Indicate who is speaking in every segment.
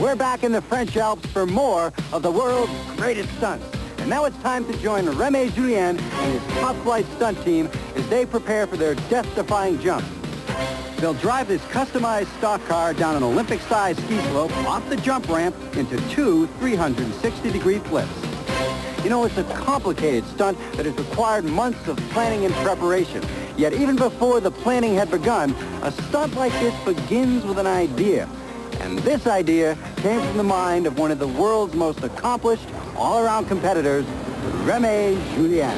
Speaker 1: we're back in the French Alps for more of the world's greatest stunts. And now it's time to join Remy Julienne and his top-flight stunt team as they prepare for their death-defying jump. They'll drive this customized stock car down an Olympic-sized ski slope off the jump ramp into two 360-degree flips. You know, it's a complicated stunt that has required months of planning and preparation. Yet even before the planning had begun, a stunt like this begins with an idea. And this idea came from the mind of one of the world's most accomplished, all-around competitors, Remy Julienne.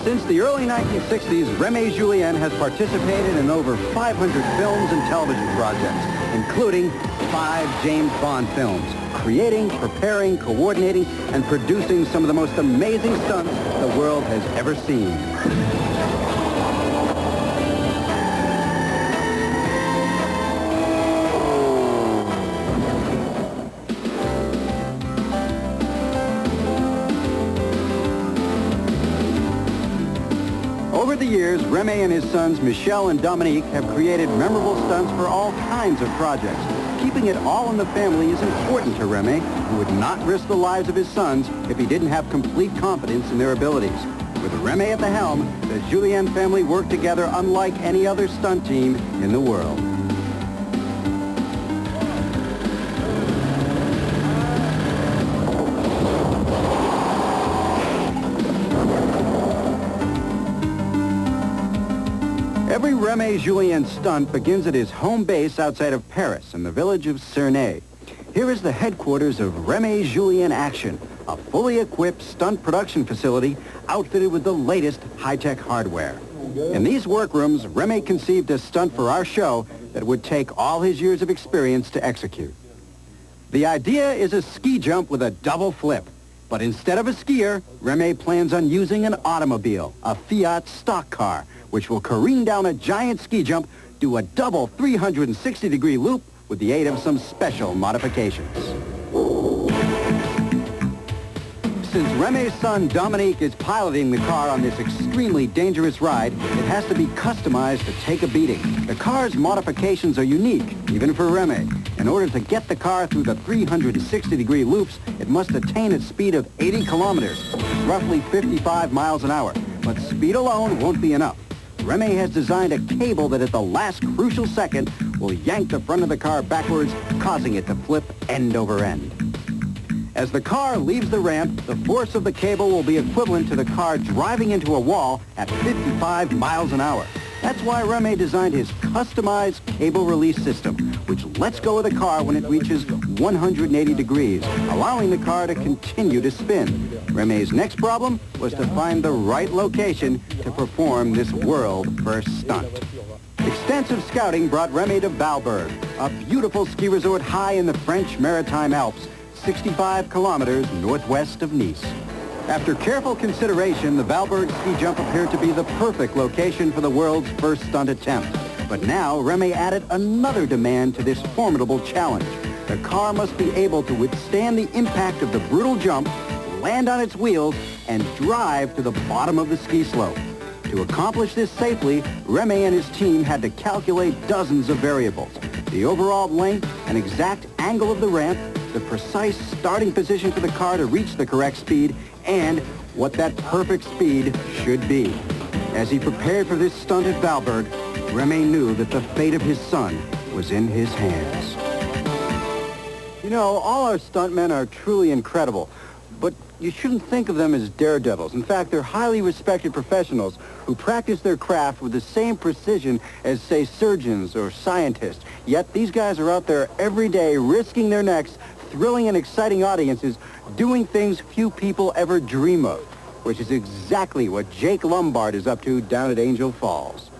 Speaker 1: Since the early 1960s, Remy Julienne has participated in over 500 films and television projects, including 5 James Bond films, creating, preparing, coordinating, and producing some of the most amazing stunts the world has ever seen. Over the years, Remy and his sons, Michel and Dominique, have created memorable stunts for all kinds of projects. Keeping it all in the family is important to Remy, who would not risk the lives of his sons if he didn't have complete confidence in their abilities. With Remy at the helm, the Julienne family worked together unlike any other stunt team in the world. Every Remy Julienne stunt begins at his home base outside of Paris in the village of Cernay. Here is the headquarters of Remy Julienne Action, a fully equipped stunt production facility outfitted with the latest high-tech hardware. In these workrooms, Remy conceived a stunt for our show that would take all his years of experience to execute. The idea is a ski jump with a double flip. But instead of a skier, Remy plans on using an automobile, a Fiat stock car, which will careen down a giant ski jump, do a double 360-degree loop with the aid of some special modifications. Since Remy's son Dominique is piloting the car on this extremely dangerous ride, it has to be customized to take a beating. The car's modifications are unique, even for Remy. In order to get the car through the 360-degree loops, it must attain a speed of 80 kilometers, roughly 55 miles an hour. But speed alone won't be enough. Remy has designed a cable that at the last crucial second will yank the front of the car backwards, causing it to flip end over end. As the car leaves the ramp, the force of the cable will be equivalent to the car driving into a wall at 55 miles an hour. That's why Remy designed his customized cable release system, which lets go of the car when it reaches 180 degrees, allowing the car to continue to spin. Remy's next problem was to find the right location to perform this world-first stunt. Extensive scouting brought Remy to Valberg, a beautiful ski resort high in the French Maritime Alps, 65 kilometers northwest of Nice. After careful consideration, the Valberg ski jump appeared to be the perfect location for the world's first stunt attempt. But now, Remy added another demand to this formidable challenge. The car must be able to withstand the impact of the brutal jump, land on its wheels, and drive to the bottom of the ski slope. To accomplish this safely, Remy and his team had to calculate dozens of variables. The overall length and exact angle of the ramp, the precise starting position for the car to reach the correct speed, and what that perfect speed should be. As he prepared for this stunt at Valberg, Remy knew that the fate of his son was in his hands. You know, all our stuntmen are truly incredible, but you shouldn't think of them as daredevils. In fact, they're highly respected professionals who practice their craft with the same precision as, say, surgeons or scientists. Yet these guys are out there every day risking their necks, thrilling and exciting audiences, doing things few people ever dream of, which is exactly what Jake Lombard is up to down at Angel Falls.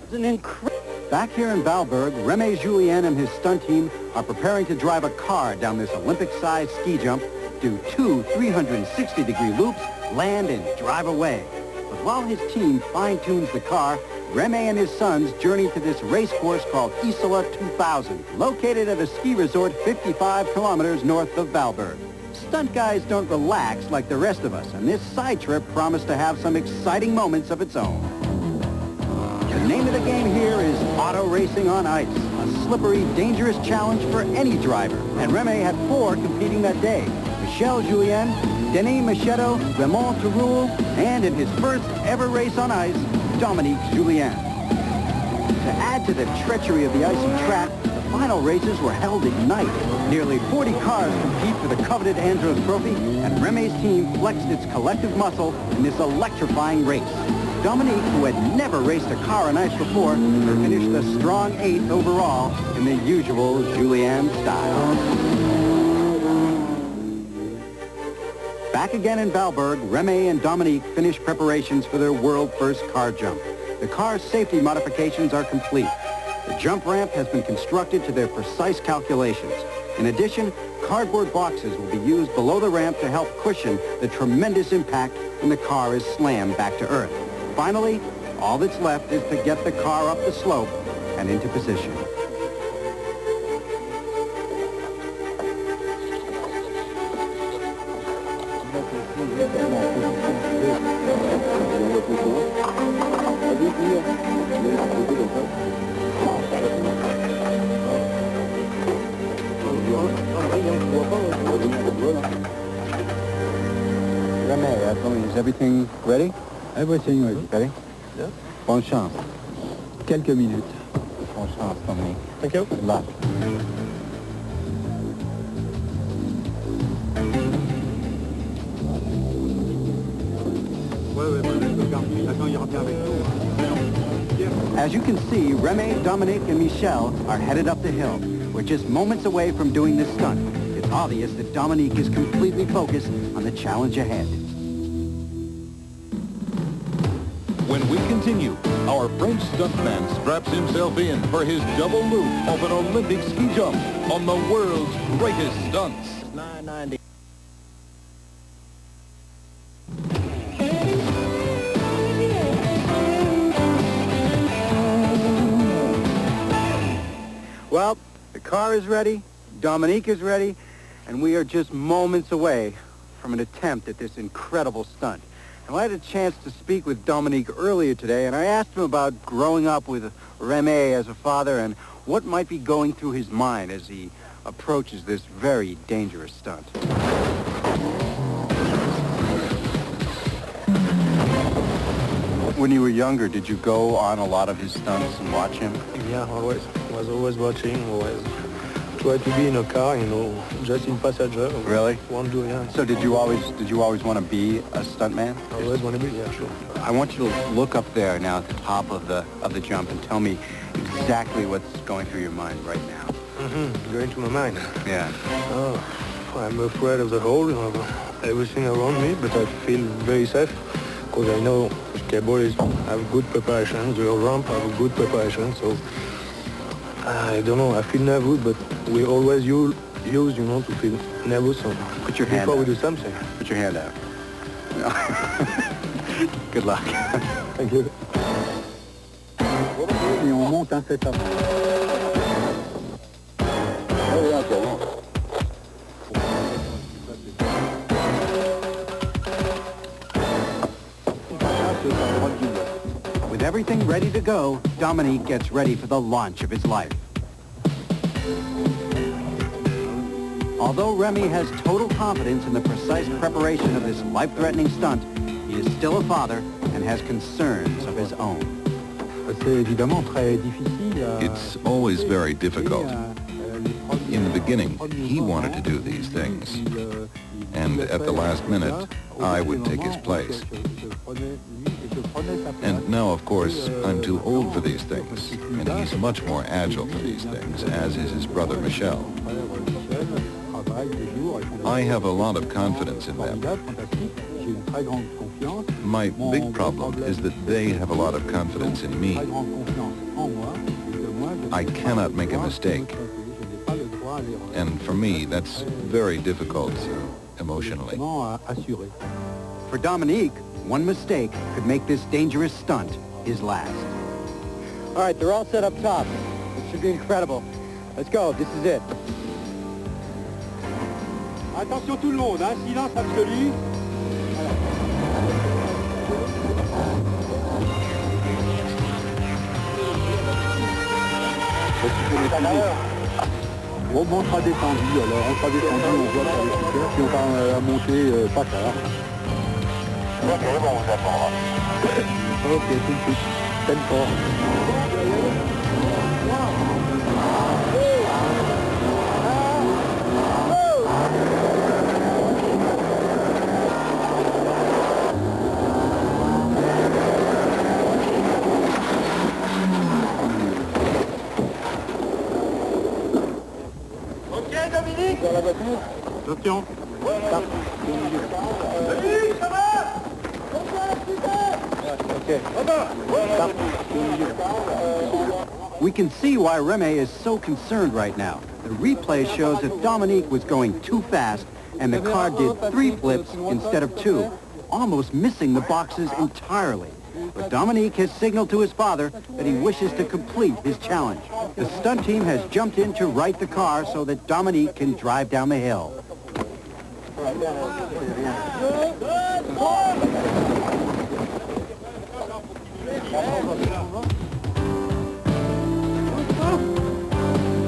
Speaker 1: It's an incredible... Back here in Valberg, Remy Julienne and his stunt team are preparing to drive a car down this Olympic-sized ski jump, do two 360-degree loops, land, and drive away. But while his team fine-tunes the car, Remy and his sons journey to this race course called Isola 2000, located at a ski resort 55 kilometers north of Valberg. stunt guys don't relax like the rest of us, and this side trip promised to have some exciting moments of its own. The name of the game here is auto racing on ice, a slippery, dangerous challenge for any driver. And Remy had 4 competing that day. Remy Julienne, Denis Machado, Raymond Teroul, and in his first ever race on ice, Remy Julienne. To add to the treachery of the icy track, the final races were held at night. Nearly 40 cars compete for the coveted Andros Trophy, and Remy's team flexed its collective muscle in this electrifying race. Dominique, who had never raced a car on ice before, finished a strong 8th overall in the usual Julienne style. Back again in Valberg, Remy and Dominique finished preparations for their world-first car jump. The car's safety modifications are complete. The jump ramp has been constructed to their precise calculations. In addition, cardboard boxes will be used below the ramp to help cushion the tremendous impact when the car is slammed back to earth. Finally, all that's left is to get the car up the slope and into position. Remy, is everything ready?
Speaker 2: Everything ready.
Speaker 1: Ready?
Speaker 2: Yeah.
Speaker 1: Bonne chance.
Speaker 2: Quelques minutes.
Speaker 1: Bonne chance, Dominique.
Speaker 2: Thank you.
Speaker 1: Good luck. As you can see, Remy, Dominique, and Michel are headed up the hill. We're just moments away from doing this stunt. It's obvious that Dominique is completely focused on the challenge ahead.
Speaker 3: When we continue, our French stuntman straps himself in for his double loop of an Olympic ski jump on the world's greatest stunts.
Speaker 1: 990. Well, the car is ready, Dominique is ready, and we are just moments away from an attempt at this incredible stunt. And I had a chance to speak with Dominique earlier today, and I asked him about growing up with Remy as a father and what might be going through his mind as he approaches this very dangerous stunt. When you were younger, did you go on a lot of his stunts and watch him?
Speaker 2: Yeah, always. I was always watching, always try to be in a car, you know, just in passenger.
Speaker 1: Really?
Speaker 2: Won't do, yeah.
Speaker 1: So did you always want to be a stuntman?
Speaker 2: I always want to be, yeah, sure.
Speaker 1: I want you to look up there now at the top of the jump and tell me exactly what's going through your mind right now.
Speaker 2: Going to my mind.
Speaker 1: Yeah.
Speaker 2: Oh, I'm afraid of the hole, everything around me, but I feel very safe because I know the cable have good preparation, the ramp have good preparation, so I don't know, I feel nervous, but we always use, you know, to feel nervous. So
Speaker 1: Put your hand
Speaker 2: before
Speaker 1: out.
Speaker 2: we do something.
Speaker 1: Put your hand out. Good luck.
Speaker 2: Thank you.
Speaker 1: Et on monte un fait avant. With everything ready to go, Dominique gets ready for the launch of his life. Although Remy has total confidence in the precise preparation of this life-threatening stunt, he is still a father and has concerns of his own.
Speaker 3: It's always very difficult. In the beginning, he wanted to do these things. And at the last minute, I would take his place. And now, of course, I'm too old for these things, and he's much more agile for these things, as is his brother Michel. I have a lot of confidence in them. My big problem is that they have a lot of confidence in me. I cannot make a mistake. And for me, that's very difficult emotionally.
Speaker 1: For Dominique, one mistake could make this dangerous stunt his last. All right, they're all set up top. It should be incredible. Let's go. This is it.
Speaker 2: Attention tout le monde, hein, silence absolu. Bon, on sera descendu, alors on sera descendu, on voit par le scooter, puis on va monter pas tard. Ok, bon, on vous attendra. Ok, tout de suite. Peine fort. Dans la voiture. Attention. Dominique, ça va?
Speaker 1: We can see why Remy is so concerned right now. The replay shows that Dominique was going too fast and the car did 3 flips instead of 2, almost missing the boxes entirely. But Dominique has signaled to his father that he wishes to complete his challenge. The stunt team has jumped in to right the car so that Dominique can drive down the hill.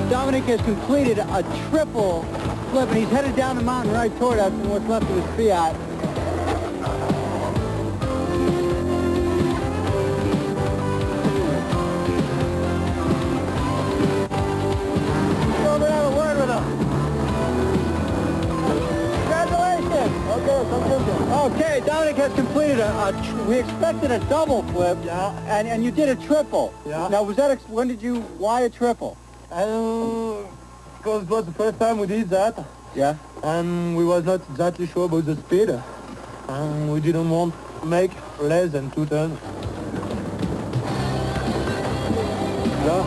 Speaker 1: Dominique has completed a triple flip and he's headed down the mountain right toward us in what's left of his Fiat. Okay, Dominic has completed we expected a double flip, yeah, and you did a triple. Yeah. Now, was that, why a triple?
Speaker 2: Because it was the first time we did that.
Speaker 1: Yeah.
Speaker 2: And we was not exactly sure about the speed. And we didn't want to make less than 2 turns. Là.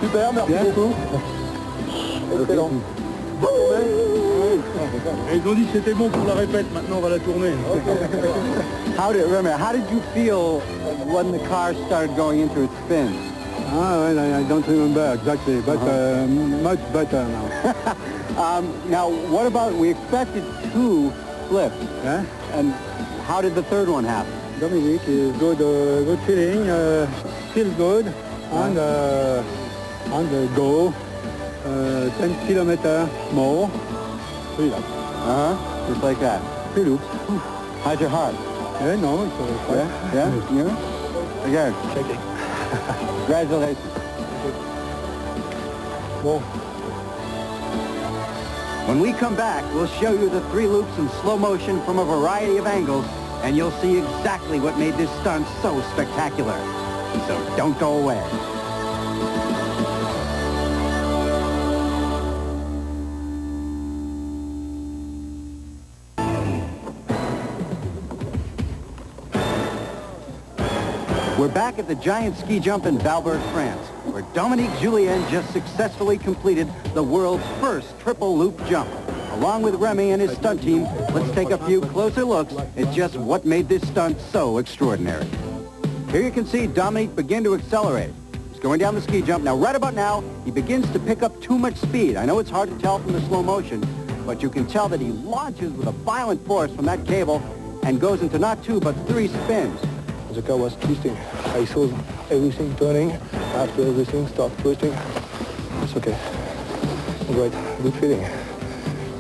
Speaker 2: Super, merci beaucoup. Excellent. Et ils ont dit que c'était bon pour la répète, maintenant on va la tourner.
Speaker 1: How did you feel when the car started going into its spins?
Speaker 2: I don't remember exactly, but much better now.
Speaker 1: Now, what about, we expected 2 flips, and how did the third one happen?
Speaker 2: Dominique is good, good feeling, feels good, and go 10 kilometers more. 3 laps.
Speaker 1: Just like that.
Speaker 2: 3 loops.
Speaker 1: How's your heart?
Speaker 2: No, it's fine.
Speaker 1: Yeah? Again.
Speaker 2: Shaking.
Speaker 1: Congratulations.
Speaker 2: Bon.
Speaker 1: When we come back, we'll show you the 3 loops in slow motion from a variety of angles, and you'll see exactly what made this stunt so spectacular. So don't go away. We're back at the giant ski jump in Valberg, France, where Remy Julienne just successfully completed the world's first triple loop jump. Along with Remy and his stunt team, let's take a few closer looks at just what made this stunt so extraordinary. Here you can see Dominique begin to accelerate. He's going down the ski jump. Now, right about now, he begins to pick up too much speed. I know it's hard to tell from the slow motion, but you can tell that he launches with a violent force from that cable and goes into not 2, but 3 spins.
Speaker 2: The car was twisting. I saw everything turning. After everything started twisting. It's okay. Great. Good feeling.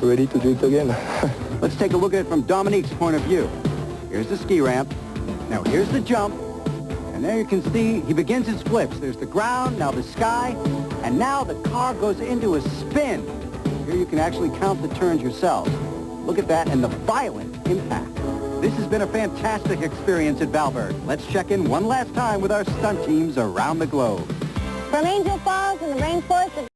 Speaker 2: Ready to do it again.
Speaker 1: Let's take a look at it from Dominique's point of view. Here's the ski ramp. Now here's the jump. And there you can see he begins his flips. There's the ground, now the sky, and now the car goes into a spin. Here you can actually count the turns yourselves. Look at that and the violent impact. This has been a fantastic experience at Valberg. Let's check in one last time with our stunt teams around the globe.
Speaker 4: From Angel Falls in the rainforest of